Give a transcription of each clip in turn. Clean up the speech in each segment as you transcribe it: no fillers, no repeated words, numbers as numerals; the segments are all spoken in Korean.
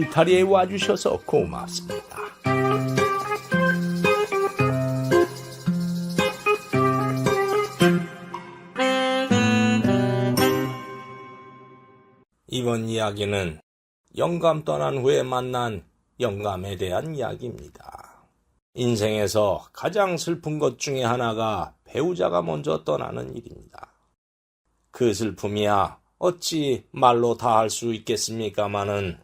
울타리에 와주셔서 고맙습니다. 이번 이야기는 영감 떠난 후에 만난 영감에 대한 이야기입니다. 인생에서 가장 슬픈 것 중에 하나가 배우자가 먼저 떠나는 일입니다. 그 슬픔이야 어찌 말로 다 할 수 있겠습니까마는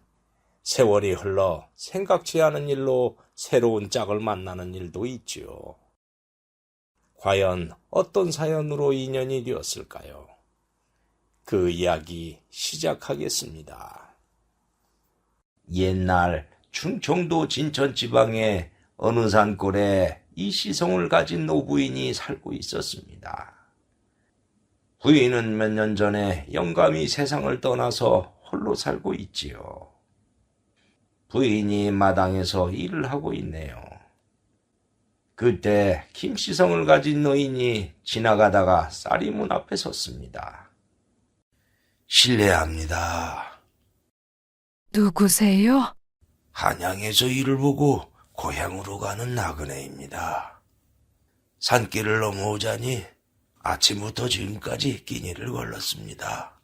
세월이 흘러 생각지 않은 일로 새로운 짝을 만나는 일도 있지요. 과연 어떤 사연으로 인연이 되었을까요? 그 이야기 시작하겠습니다. 옛날 충청도 진천 지방의 어느 산골에 이시성을 가진 노부인이 살고 있었습니다. 부인은 몇 년 전에 영감이 세상을 떠나서 홀로 살고 있지요. 부인이 마당에서 일을 하고 있네요. 그때 김시성을 가진 노인이 지나가다가 쌀이 문 앞에 섰습니다. 실례합니다. 누구세요? 한양에서 일을 보고 고향으로 가는 나그네입니다. 산길을 넘어오자니 아침부터 지금까지 끼니를 걸렀습니다.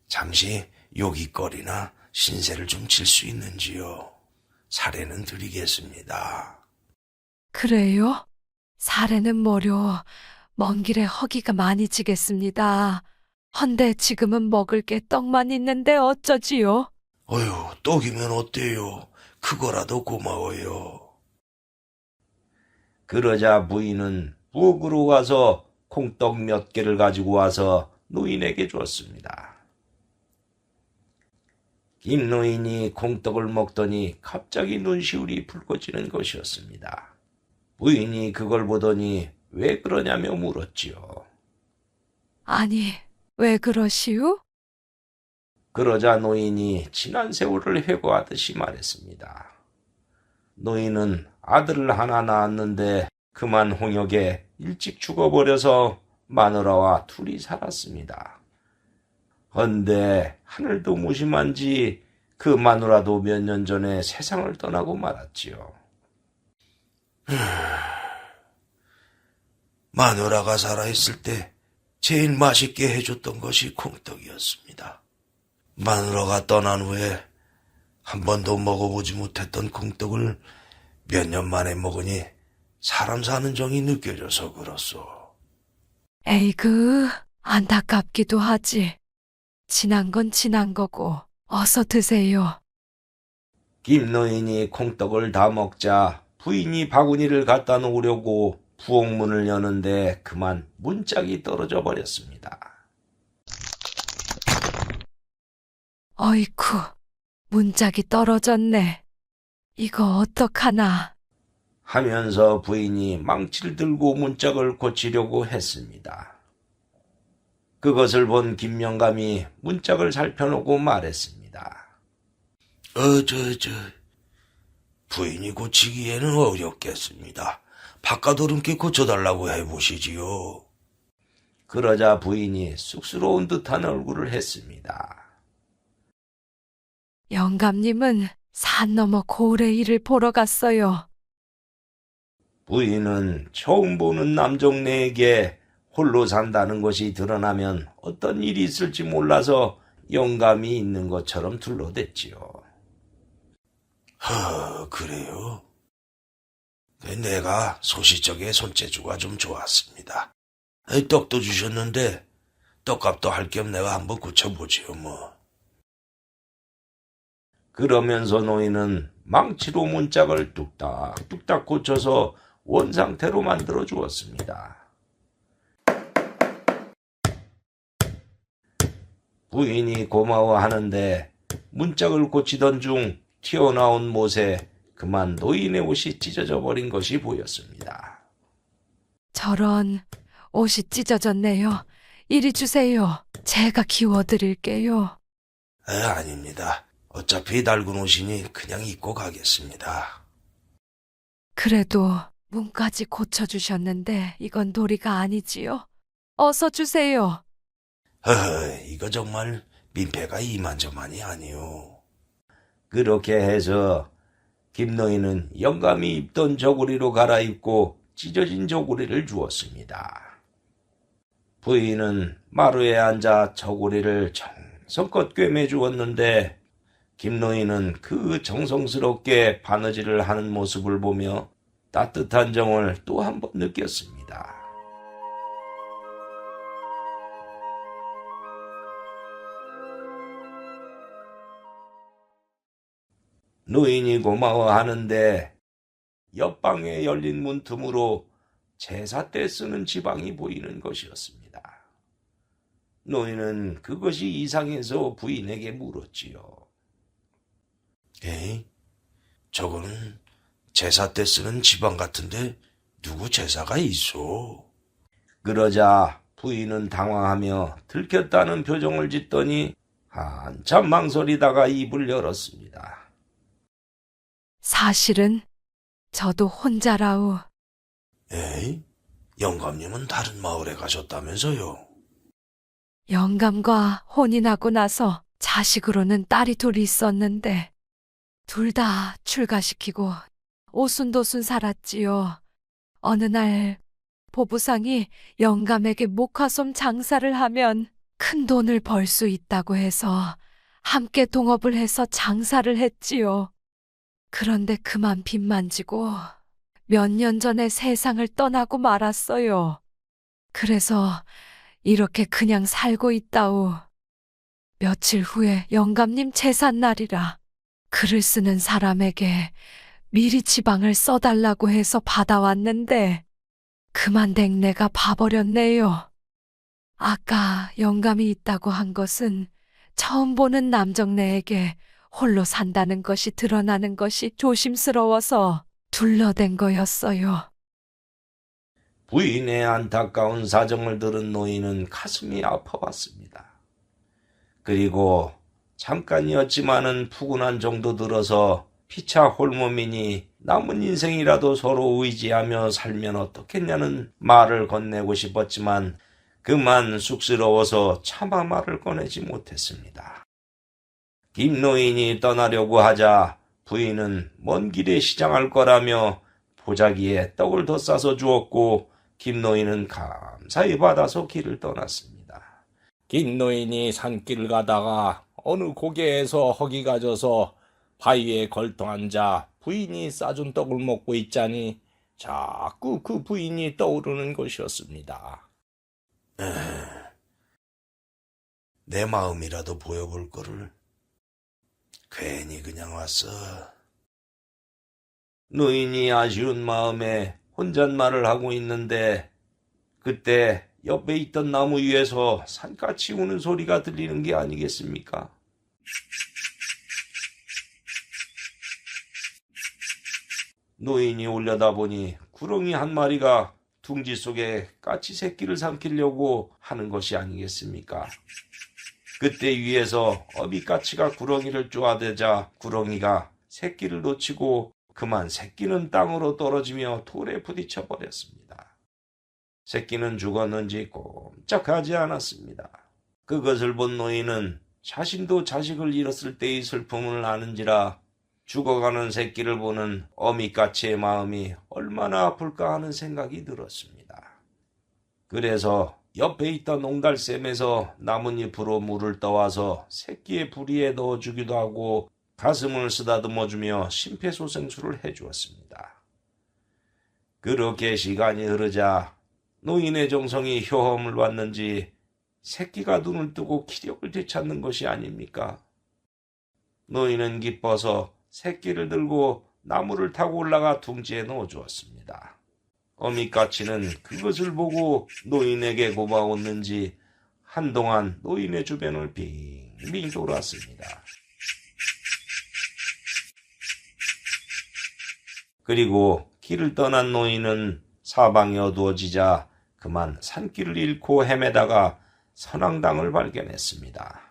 잠시 요깃거리나 신세를 좀 질 수 있는지요? 사례는 드리겠습니다. 그래요? 사례는 뭐려. 먼 길에 허기가 많이 지겠습니다. 헌데 지금은 먹을 게 떡만 있는데 어쩌지요? 어휴, 떡이면 어때요? 그거라도 고마워요. 그러자 부인은 부엌으로 가서 콩떡 몇 개를 가지고 와서 노인에게 줬습니다. 김노인이 콩떡을 먹더니 갑자기 눈시울이 붉어지는 것이었습니다. 부인이 그걸 보더니 왜 그러냐며 물었지요. 아니, 왜 그러시오? 그러자 노인이 지난 세월을 회고하듯이 말했습니다. 노인은 아들을 하나 낳았는데 그만 홍역에 일찍 죽어버려서 마누라와 둘이 살았습니다. 헌데 하늘도 무심한지 그 마누라도 몇 년 전에 세상을 떠나고 말았지요. 마누라가 살아있을 때 제일 맛있게 해줬던 것이 콩떡이었습니다. 마누라가 떠난 후에 한 번도 먹어보지 못했던 콩떡을 몇 년 만에 먹으니 사람 사는 정이 느껴져서 그렇소. 에이그, 안타깝기도 하지. 지난 건 지난 거고 어서 드세요. 김노인이 콩떡을 다 먹자 부인이 바구니를 갖다 놓으려고 부엌문을 여는데 그만 문짝이 떨어져 버렸습니다. 어이쿠, 문짝이 떨어졌네. 이거 어떡하나. 하면서 부인이 망치를 들고 문짝을 고치려고 했습니다. 그것을 본 김영감이 문짝을 살펴놓고 말했습니다. 부인이 고치기에는 어렵겠습니다. 바깥오름께 고쳐달라고 해보시지요. 그러자 부인이 쑥스러운 듯한 얼굴을 했습니다. 영감님은 산 너머 고을의 일을 보러 갔어요. 부인은 처음 보는 남정네에게 홀로 산다는 것이 드러나면 어떤 일이 있을지 몰라서 영감이 있는 것처럼 둘러댔지요. 그래요? 내가 소시적에 손재주가 좀 좋았습니다. 떡도 주셨는데 떡값도 할 겸 내가 한번 고쳐보지요 뭐. 그러면서 노인은 망치로 문짝을 뚝딱뚝딱 고쳐서 원상태로 만들어 주었습니다. 부인이 고마워하는데 문짝을 고치던 중 튀어나온 못에 그만 노인의 옷이 찢어져 버린 것이 보였습니다. 저런, 옷이 찢어졌네요. 이리 주세요. 제가 키워드릴게요. 아닙니다. 어차피 낡은 옷이니 그냥 입고 가겠습니다. 그래도 문까지 고쳐주셨는데 이건 도리가 아니지요. 어서 주세요. 이거 정말 민폐가 이만저만이 아니오. 그렇게 해서 김노인은 영감이 입던 저고리로 갈아입고 찢어진 저고리를 주었습니다. 부인은 마루에 앉아 저고리를 정성껏 꿰매 주었는데 김노인은 그 정성스럽게 바느질을 하는 모습을 보며 따뜻한 정을 또 한 번 느꼈습니다. 노인이 고마워하는데 옆방에 열린 문틈으로 제사 때 쓰는 지방이 보이는 것이었습니다. 노인은 그것이 이상해서 부인에게 물었지요. 에이, 저거는 제사 때 쓰는 지방 같은데 누구 제사가 있어? 그러자 부인은 당황하며 들켰다는 표정을 짓더니 한참 망설이다가 입을 열었습니다. 사실은 저도 혼자라우. 에이, 영감님은 다른 마을에 가셨다면서요? 영감과 혼인하고 나서 자식으로는 딸이 둘이 있었는데 둘 다 출가시키고 오순도순 살았지요. 어느 날 보부상이 영감에게 목화솜 장사를 하면 큰 돈을 벌 수 있다고 해서 함께 동업을 해서 장사를 했지요. 그런데 그만 빚만지고 몇 년 전에 세상을 떠나고 말았어요. 그래서 이렇게 그냥 살고 있다오. 며칠 후에 영감님 제삿날이라 글을 쓰는 사람에게 미리 지방을 써달라고 해서 받아왔는데 그만 댕내가 봐버렸네요. 아까 영감이 있다고 한 것은 처음 보는 남정네에게 홀로 산다는 것이 드러나는 것이 조심스러워서 둘러댄 거였어요. 부인의 안타까운 사정을 들은 노인은 가슴이 아파왔습니다. 그리고 잠깐이었지만은 푸근한 정도 들어서 피차 홀몸이니 남은 인생이라도 서로 의지하며 살면 어떻겠냐는 말을 건네고 싶었지만 그만 쑥스러워서 차마 말을 꺼내지 못했습니다. 김노인이 떠나려고 하자 부인은 먼 길에 시장할 거라며 보자기에 떡을 더 싸서 주었고 김노인은 감사히 받아서 길을 떠났습니다. 김노인이 산길을 가다가 어느 고개에서 허기가 져서 바위에 걸터 앉아 부인이 싸준 떡을 먹고 있자니 자꾸 그 부인이 떠오르는 것이었습니다. 내 마음이라도 보여볼 거를 괜히 그냥 왔어. 노인이 아쉬운 마음에 혼잣말을 하고 있는데 그때 옆에 있던 나무 위에서 산까치 우는 소리가 들리는 게 아니겠습니까? 노인이 올려다보니 구렁이 한 마리가 둥지 속에 까치 새끼를 삼키려고 하는 것이 아니겠습니까? 그때 위에서 어미까치가 구렁이를 쪼아대자 구렁이가 새끼를 놓치고 그만 새끼는 땅으로 떨어지며 돌에 부딪혀 버렸습니다. 새끼는 죽었는지 꼼짝하지 않았습니다. 그것을 본 노인은 자신도 자식을 잃었을 때의 슬픔을 아는지라 죽어가는 새끼를 보는 어미까치의 마음이 얼마나 아플까 하는 생각이 들었습니다. 그래서 옆에 있던 옹달샘에서 나뭇잎으로 물을 떠와서 새끼의 부리에 넣어주기도 하고 가슴을 쓰다듬어주며 심폐소생술을 해주었습니다. 그렇게 시간이 흐르자 노인의 정성이 효험을 받는지 새끼가 눈을 뜨고 기력을 되찾는 것이 아닙니까? 노인은 기뻐서 새끼를 들고 나무를 타고 올라가 둥지에 넣어주었습니다. 어미까치는 그것을 보고 노인에게 고마웠는지 한동안 노인의 주변을 빙빙 돌았습니다. 그리고 길을 떠난 노인은 사방이 어두워지자 그만 산길을 잃고 헤매다가 선앙당을 발견했습니다.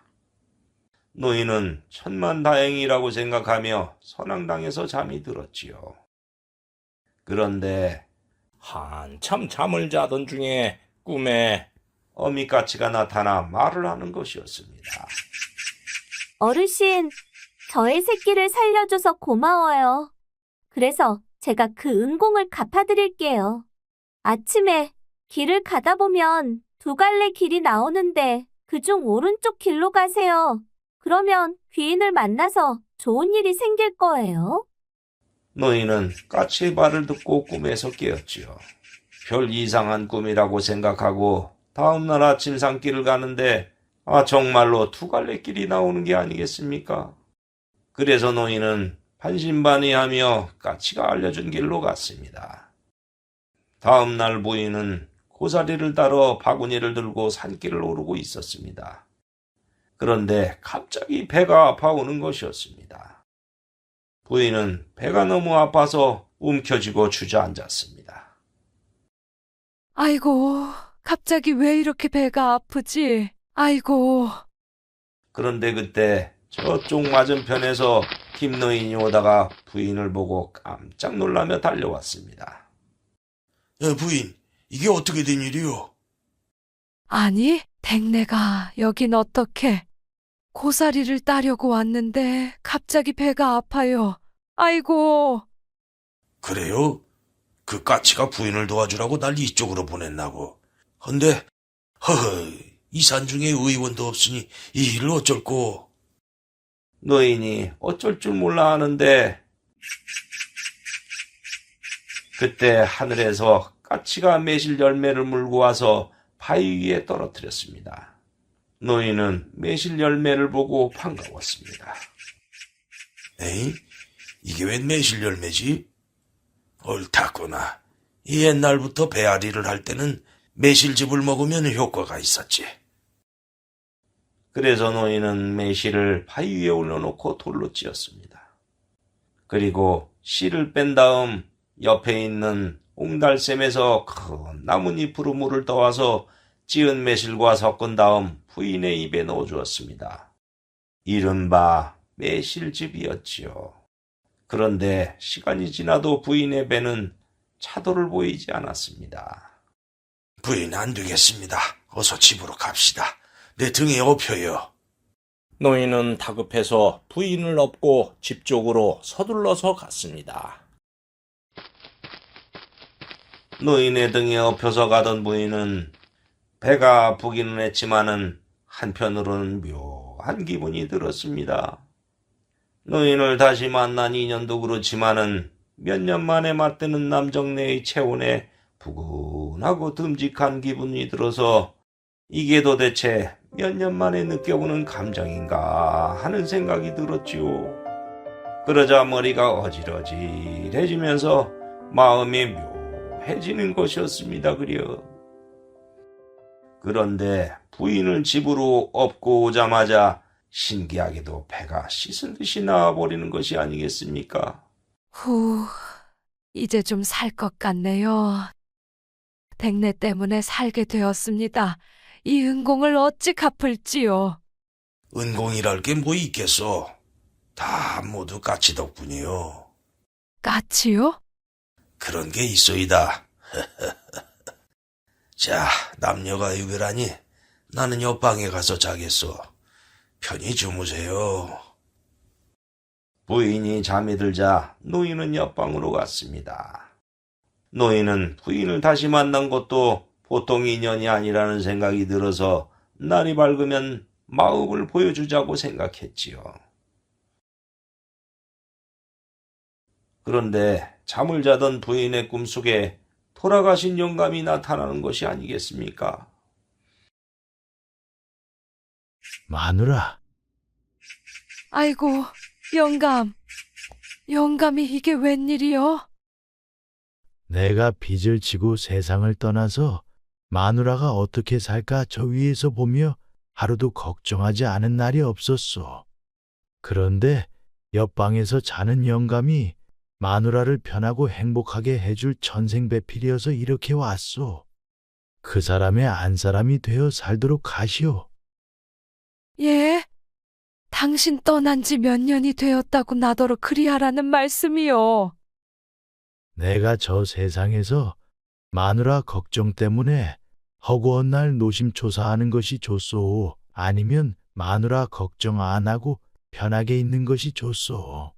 노인은 천만다행이라고 생각하며 선앙당에서 잠이 들었지요. 그런데 한참 잠을 자던 중에 꿈에 어미까치가 나타나 말을 하는 것이었습니다. 어르신, 저의 새끼를 살려줘서 고마워요. 그래서 제가 그 은공을 갚아드릴게요. 아침에 길을 가다 보면 두 갈래 길이 나오는데 그중 오른쪽 길로 가세요. 그러면 귀인을 만나서 좋은 일이 생길 거예요. 노인은 까치의 말을 듣고 꿈에서 깨었지요. 별 이상한 꿈이라고 생각하고 다음날 아침 산길을 가는데 정말로 두 갈래 길이 나오는 게 아니겠습니까? 그래서 노인은 반신반의하며 까치가 알려준 길로 갔습니다. 다음날 부인은 고사리를 따러 바구니를 들고 산길을 오르고 있었습니다. 그런데 갑자기 배가 아파오는 것이었습니다. 부인은 배가 너무 아파서 움켜쥐고 주저앉았습니다. 아이고, 갑자기 왜 이렇게 배가 아프지? 아이고. 그런데 그때 저쪽 맞은편에서 김노인이 오다가 부인을 보고 깜짝 놀라며 달려왔습니다. 부인, 이게 어떻게 된 일이요? 아니, 댁내가 여긴 어떻게 고사리를 따려고 왔는데 갑자기 배가 아파요. 아이고. 그래요? 그 까치가 부인을 도와주라고 날 이쪽으로 보냈나고. 헌데 이 산중에 의원도 없으니 이 일을 어쩔꼬. 노인이 어쩔 줄 몰라 하는데 그때 하늘에서 까치가 매실 열매를 물고 와서 바위 위에 떨어뜨렸습니다. 노인은 매실 열매를 보고 반가웠습니다. 에이? 이게 웬 매실 열매지? 옳다구나. 옛날부터 배앓이를 할 때는 매실즙을 먹으면 효과가 있었지. 그래서 노인은 매실을 바위 위에 올려놓고 돌로 찧었습니다. 그리고 씨를 뺀 다음 옆에 있는 옹달샘에서 큰 나뭇잎으로 물을 떠와서 찌은 매실과 섞은 다음 부인의 입에 넣어주었습니다. 이른바 매실즙이었지요. 그런데 시간이 지나도 부인의 배는 차도를 보이지 않았습니다. 부인, 안 되겠습니다. 어서 집으로 갑시다. 내 등에 업혀요. 노인은 다급해서 부인을 업고 집 쪽으로 서둘러서 갔습니다. 노인의 등에 업혀서 가던 부인은 배가 아프기는 했지만은 한편으로는 묘한 기분이 들었습니다. 노인을 다시 만난 인연도 그렇지만은 몇 년 만에 맞대는 남정네의 체온에 부근하고 듬직한 기분이 들어서 이게 도대체 몇 년 만에 느껴보는 감정인가 하는 생각이 들었지요. 그러자 머리가 어질어질해지면서 마음이 묘해지는 것이었습니다. 그런데 부인을 집으로 업고 오자마자 신기하게도 배가 씻은 듯이 나와버리는 것이 아니겠습니까? 후, 이제 좀 살 것 같네요. 댁내 때문에 살게 되었습니다. 이 은공을 어찌 갚을지요. 은공이랄 게 뭐 있겠소? 다 모두 까치 덕분이요. 까치요? 그런 게 있소이다. 자, 남녀가 유별하니 나는 옆방에 가서 자겠소. 편히 주무세요. 부인이 잠이 들자 노인은 옆방으로 갔습니다. 노인은 부인을 다시 만난 것도 보통 인연이 아니라는 생각이 들어서 날이 밝으면 마음을 보여주자고 생각했지요. 그런데 잠을 자던 부인의 꿈속에 돌아가신 영감이 나타나는 것이 아니겠습니까? 마누라, 아이고, 영감. 영감이 이게 웬일이요? 내가 빚을 지고 세상을 떠나서 마누라가 어떻게 살까 저 위에서 보며 하루도 걱정하지 않은 날이 없었소. 그런데 옆방에서 자는 영감이 마누라를 편하고 행복하게 해줄 천생배필이어서 이렇게 왔소. 그 사람의 안사람이 되어 살도록 하시오. 예? 당신 떠난 지 몇 년이 되었다고 나더러 그리하라는 말씀이요. 내가 저 세상에서 마누라 걱정 때문에 허구한 날 노심초사하는 것이 좋소. 아니면 마누라 걱정 안 하고 편하게 있는 것이 좋소.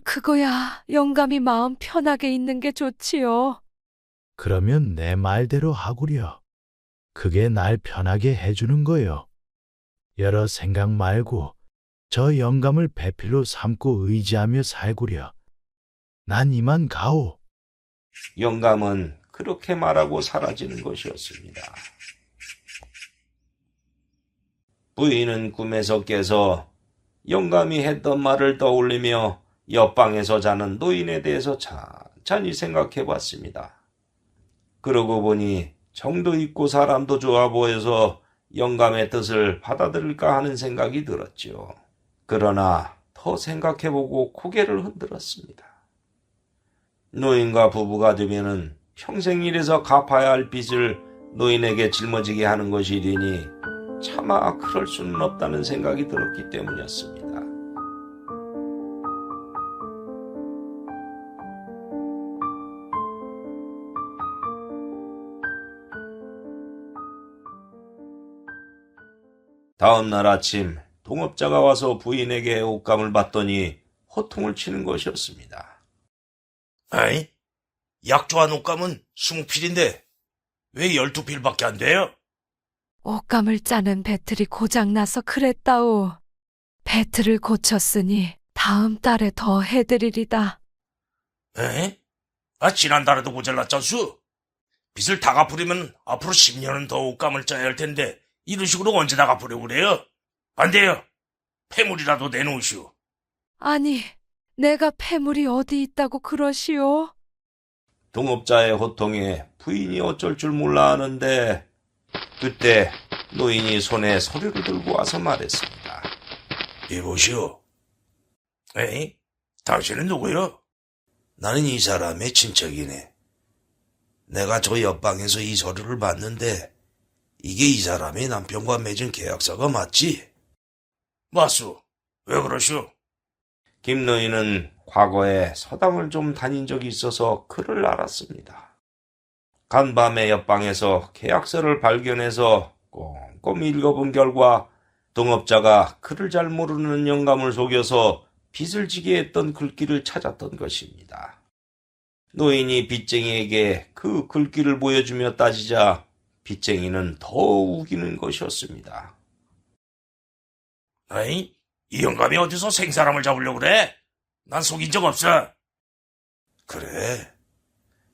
그거야. 영감이 마음 편하게 있는 게 좋지요. 그러면 내 말대로 하구려. 그게 날 편하게 해주는 거요. 여러 생각 말고 저 영감을 배필로 삼고 의지하며 살구려. 난 이만 가오. 영감은 그렇게 말하고 사라지는 것이었습니다. 부인은 꿈에서 깨서 영감이 했던 말을 떠올리며 옆방에서 자는 노인에 대해서 찬찬히 생각해 봤습니다. 그러고 보니 정도 있고 사람도 좋아 보여서 영감의 뜻을 받아들일까 하는 생각이 들었지요. 그러나 더 생각해보고 고개를 흔들었습니다. 노인과 부부가 되면은 평생 일해서 갚아야 할 빚을 노인에게 짊어지게 하는 것이리니 차마 그럴 수는 없다는 생각이 들었기 때문이었습니다. 다음 날 아침 동업자가 와서 부인에게 옷감을 받더니 호통을 치는 것이었습니다. 아이, 약조한 옷감은 20필인데 왜 12필밖에 안 돼요? 옷감을 짜는 배틀이 고장나서 그랬다오. 배틀을 고쳤으니 다음 달에 더 해드리리다. 에? 지난달에도 모자랐잖수. 빚을 다 갚으려면 앞으로 10년은 더 옷감을 짜야 할 텐데 이런 식으로 언제 다 갚으려고 그래요? 안 돼요. 폐물이라도 내놓으시오. 아니, 내가 폐물이 어디 있다고 그러시오? 동업자의 호통에 부인이 어쩔 줄 몰라 하는데 그때 노인이 손에 서류를 들고 와서 말했습니다. 이보시오. 에이? 당신은 누구요? 나는 이 사람의 친척이네. 내가 저 옆방에서 이 서류를 봤는데 이게 이 사람의 남편과 맺은 계약서가 맞지? 맞소. 왜 그러시오? 김 노인은 과거에 서당을 좀 다닌 적이 있어서 그를 알았습니다. 간밤에 옆방에서 계약서를 발견해서 꼼꼼히 읽어본 결과 동업자가 그를 잘 모르는 영감을 속여서 빚을 지게 했던 글귀를 찾았던 것입니다. 노인이 빚쟁이에게 그 글귀를 보여주며 따지자 빚쟁이는 더 우기는 것이었습니다. 아이, 이 영감이 어디서 생사람을 잡으려고 그래? 난 속인 적 없어. 그래.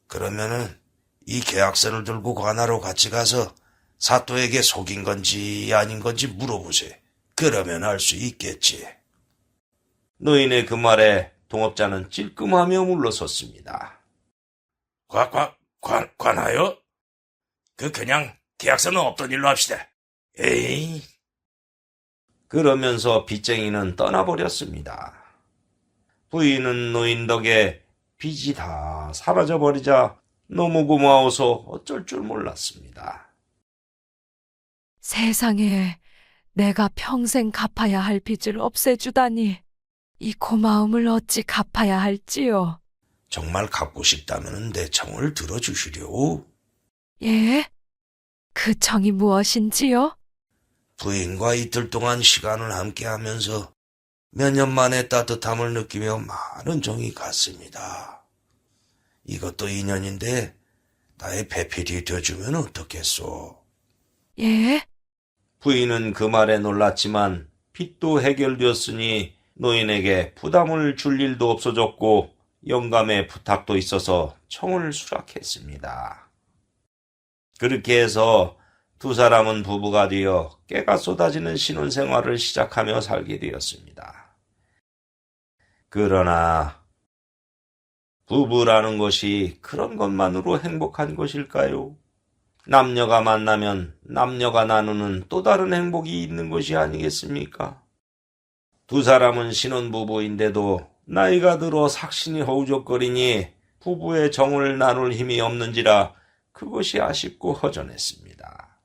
그러면은 이 계약서를 들고 관하로 같이 가서 사또에게 속인 건지 아닌 건지 물어보세요. 그러면 알 수 있겠지. 노인의 그 말에 동업자는 찔끔하며 물러섰습니다. 관하요? 그냥 계약서는 없던 일로 합시다. 에이. 그러면서 빚쟁이는 떠나버렸습니다. 부인은 노인 덕에 빚이 다 사라져버리자 너무 고마워서 어쩔 줄 몰랐습니다. 세상에, 내가 평생 갚아야 할 빚을 없애주다니. 이 고마움을 어찌 갚아야 할지요. 정말 갚고 싶다면 내 청을 들어주시려오. 예? 그 청이 무엇인지요? 부인과 이틀 동안 시간을 함께하면서 몇 년 만에 따뜻함을 느끼며 많은 정이 갔습니다. 이것도 인연인데 나의 배필이 되어주면 어떻겠소? 예? 부인은 그 말에 놀랐지만 빚도 해결되었으니 노인에게 부담을 줄 일도 없어졌고 영감의 부탁도 있어서 청을 수락했습니다. 그렇게 해서 두 사람은 부부가 되어 깨가 쏟아지는 신혼생활을 시작하며 살게 되었습니다. 그러나 부부라는 것이 그런 것만으로 행복한 것일까요? 남녀가 만나면 남녀가 나누는 또 다른 행복이 있는 것이 아니겠습니까? 두 사람은 신혼부부인데도 나이가 들어 삭신이 허우적거리니 부부의 정을 나눌 힘이 없는지라 그것이 아쉽고 허전했습니다.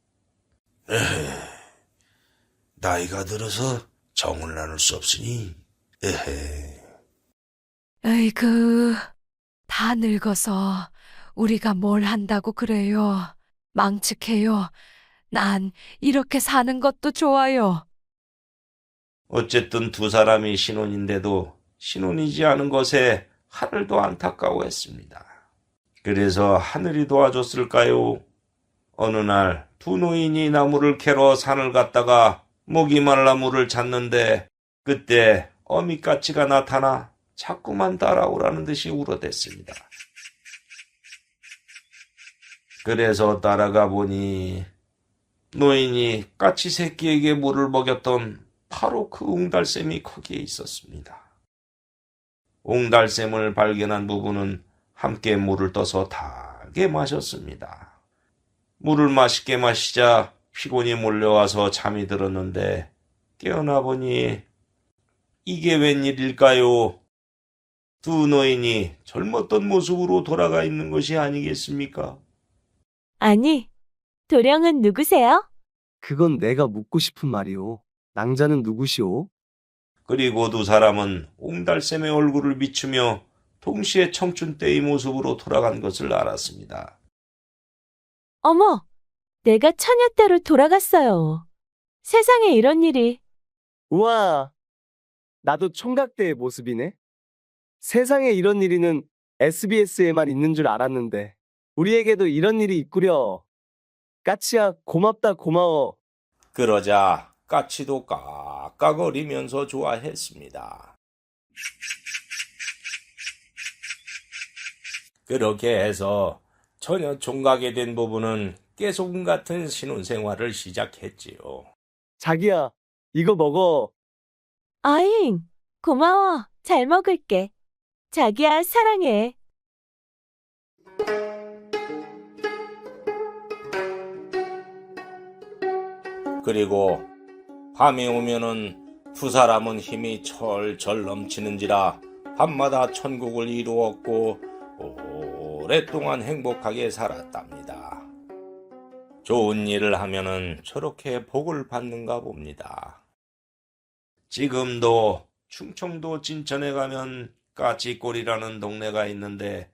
나이가 들어서 정을 나눌 수 없으니 에이그, 다 늙어서 우리가 뭘 한다고 그래요. 망측해요. 난 이렇게 사는 것도 좋아요. 어쨌든 두 사람이 신혼인데도 신혼이지 않은 것에 하늘도 안타까워했습니다. 그래서 하늘이 도와줬을까요? 어느 날 두 노인이 나무를 캐러 산을 갔다가 목이 말라 물을 찾는데 그때 어미까치가 나타나 자꾸만 따라오라는 듯이 울어댔습니다. 그래서 따라가 보니 노인이 까치 새끼에게 물을 먹였던 바로 그 옹달샘이 거기에 있었습니다. 옹달샘을 발견한 부부는 함께 물을 떠서 달게 마셨습니다. 물을 맛있게 마시자 피곤이 몰려와서 잠이 들었는데 깨어나 보니 이게 웬일일까요? 두 노인이 젊었던 모습으로 돌아가 있는 것이 아니겠습니까? 아니, 도령은 누구세요? 그건 내가 묻고 싶은 말이오. 낭자는 누구시오? 그리고 두 사람은 옹달샘의 얼굴을 비추며 동시에 청춘 때의 모습으로 돌아간 것을 알았습니다. 어머, 내가 처녀 때로 돌아갔어요. 세상에 이런 일이. 우와, 나도 총각 때의 모습이네. 세상에 이런 일이는 SBS에만 있는 줄 알았는데 우리에게도 이런 일이 있구려. 까치야, 고맙다 고마워. 그러자 까치도 깍깍거리면서 좋아했습니다. 그렇게 해서 처녀 총각이 된 부부는 깨소금 같은 신혼생활을 시작했지요. 자기야, 이거 먹어. 아잉, 고마워. 잘 먹을게. 자기야, 사랑해. 그리고 밤이 오면은 두 사람은 힘이 철철 넘치는지라 밤마다 천국을 이루었고 오랫동안 행복하게 살았답니다. 좋은 일을 하면은 저렇게 복을 받는가 봅니다. 지금도 충청도 진천에 가면 까치골이라는 동네가 있는데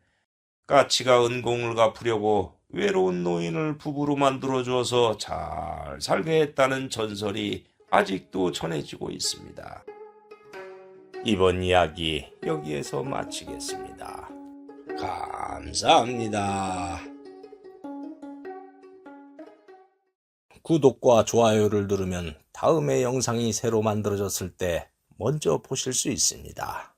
까치가 은공을 갚으려고 외로운 노인을 부부로 만들어주어서 잘 살게 했다는 전설이 아직도 전해지고 있습니다. 이번 이야기 여기에서 마치겠습니다. 감사합니다. 구독과 좋아요를 누르면 다음에 영상이 새로 만들어졌을 때 먼저 보실 수 있습니다.